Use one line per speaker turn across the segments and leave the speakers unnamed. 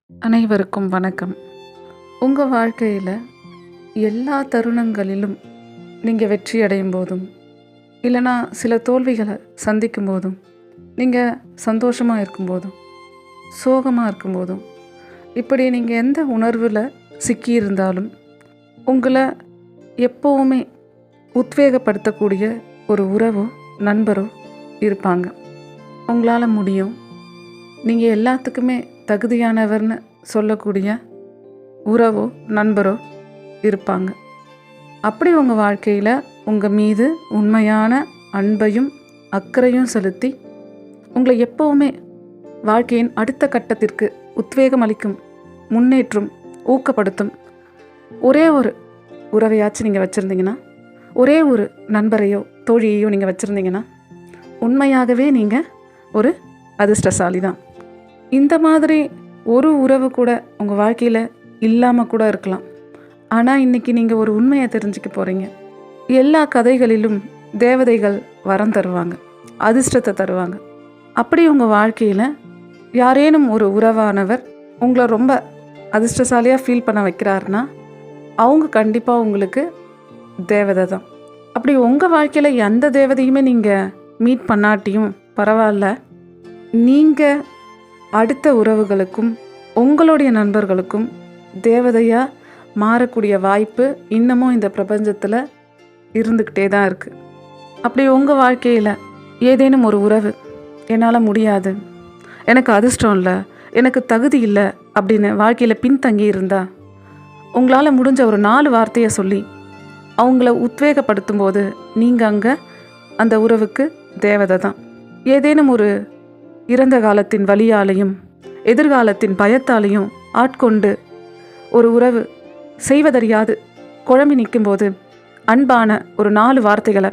அனைவருக்கும் வணக்கம். உங்கள் வாழ்க்கையில் எல்லா தருணங்களிலும் நீங்கள் வெற்றி அடையும் போதும் இல்லைனா சில தோல்விகளை சந்திக்கும் போதும் நீங்கள் சந்தோஷமாக இருக்கும்போதும் சோகமாக இருக்கும்போதும் இப்படி நீங்கள் எந்த உணர்வில் சிக்கியிருந்தாலும் உங்களை எப்போவுமே உத்வேகப்படுத்தக்கூடிய ஒரு உறவோ நண்பரோ இருப்பாங்க. உங்களால் முடியும், நீங்கள் எல்லாத்துக்குமே தகுதியானவர்னு சொல்லக்கூடிய உறவோ நண்பரோ இருப்பாங்க. அப்படி உங்கள் வாழ்க்கையில் உங்கள் மீது உண்மையான அன்பையும் அக்கறையும் செலுத்தி உங்களை எப்போவுமே வாழ்க்கையின் அடுத்த கட்டத்திற்கு உத்வேகம் அளிக்கும், முன்னேற்றும், ஊக்கப்படுத்தும் ஒரே ஒரு உறவையாச்சும் நீங்கள் வச்சுருந்தீங்கன்னா, ஒரே ஒரு நண்பரையோ தோழியையோ நீங்கள் வச்சுருந்தீங்கன்னா உண்மையாகவே நீங்கள் ஒரு அதிர்ஷ்டசாலி தான். இந்த மாதிரி ஒரு உறவு கூட உங்கள் வாழ்க்கையில் இல்லாமல் கூட இருக்கலாம். ஆனால் இன்றைக்கி நீங்கள் ஒரு உண்மையை தெரிஞ்சுக்க போகிறீங்க. எல்லா கதைகளிலும் தேவதைகள் வரம் தருவாங்க, அதிர்ஷ்டத்தை தருவாங்க. அப்படி உங்கள் வாழ்க்கையில் யாரேனும் ஒரு உறவானவர் உங்களை ரொம்ப அதிர்ஷ்டசாலியாக ஃபீல் பண்ண வைக்கிறாருன்னா அவங்க கண்டிப்பாக உங்களுக்கு தேவதை தான். அப்படி உங்கள் வாழ்க்கையில் எந்த தேவதையுமே நீங்கள் மீட் பண்ணாட்டியும் பரவாயில்ல, நீங்கள் அடுத்த உறவுகளுக்கும் உங்களுடைய நண்பர்களுக்கும் தேவதையாக மாறக்கூடிய வாய்ப்பு இன்னமும் இந்த பிரபஞ்சத்தில் இருந்துக்கிட்டே தான் இருக்குது. அப்படி உங்கள் வாழ்க்கையில் ஏதேனும் ஒரு உறவு என்னால் முடியாது, எனக்கு அதிர்ஷ்டம் இல்லை, எனக்கு தகுதி இல்லை அப்படின்னு வாழ்க்கையில் பின்தங்கி இருந்தால் உங்களால் முடிஞ்ச ஒரு 4 வார்த்தையை சொல்லி அவங்கள உத்வேகப்படுத்தும் போது நீங்கள் அங்கே அந்த உறவுக்கு தேவதை தான். ஏதேனும் ஒரு இறந்த காலத்தின் வலியாலையும் எதிர்காலத்தின் பயத்தாலையும் ஆட்கொண்டு ஒரு உறவு செய்வதறியாது குழம்பி நிற்கும்போது அன்பான ஒரு 4 வார்த்தைகளை,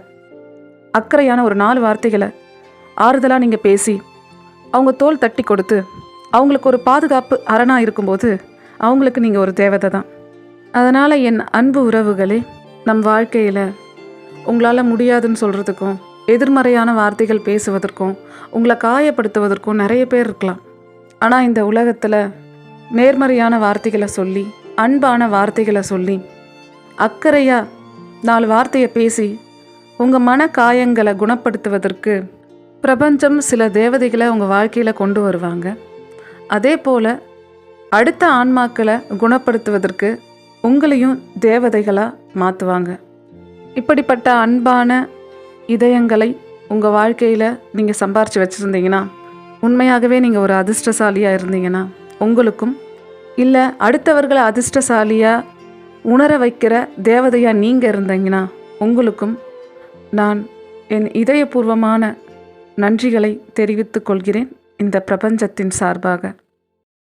அக்கறையான ஒரு 4 வார்த்தைகளை ஆறுதலாக நீங்கள் பேசி அவங்க தோள் தட்டி கொடுத்து அவங்களுக்கு ஒரு பாதுகாப்பு அரணாக இருக்கும்போது அவங்களுக்கு நீங்கள் ஒரு தேவதை தான். அதனால் என் அன்பு உறவுகளே, நம் வாழ்க்கையில் உங்களால் முடியாதுன்னு சொல்கிறதுக்கும் எதிர்மறையான வார்த்தைகள் பேசுவதற்கும் உங்களை காயப்படுத்துவதற்கும் நிறைய பேர் இருக்கலாம். ஆனால் இந்த உலகத்தில் நேர்மறையான வார்த்தைகளை சொல்லி, அன்பான வார்த்தைகளை சொல்லி, அக்கறையாக 4 வார்த்தையை பேசி உங்கள் மன காயங்களை குணப்படுத்துவதற்கு பிரபஞ்சம் சில தேவதைகளை உங்கள் வாழ்க்கையில் கொண்டு வருவாங்க. அதே போல் அடுத்த ஆன்மாக்களை குணப்படுத்துவதற்கு உங்களையும் தேவதைகளாக மாற்றுவாங்க. இப்படிப்பட்ட அன்பான இதயங்களை உங்கள் வாழ்க்கையில் நீங்கள் சம்பாரித்து வச்சுருந்தீங்கன்னா, உண்மையாகவே நீங்கள் ஒரு அதிர்ஷ்டசாலியாக இருந்தீங்கன்னா உங்களுக்கும், இல்லை அடுத்தவர்களை அதிர்ஷ்டசாலியாக உணர வைக்கிற தேவதையாக நீங்கள் இருந்தீங்கன்னா உங்களுக்கும் நான் என் இதயபூர்வமான நன்றிகளை தெரிவித்துக் கொள்கிறேன் இந்த பிரபஞ்சத்தின் சார்பாக.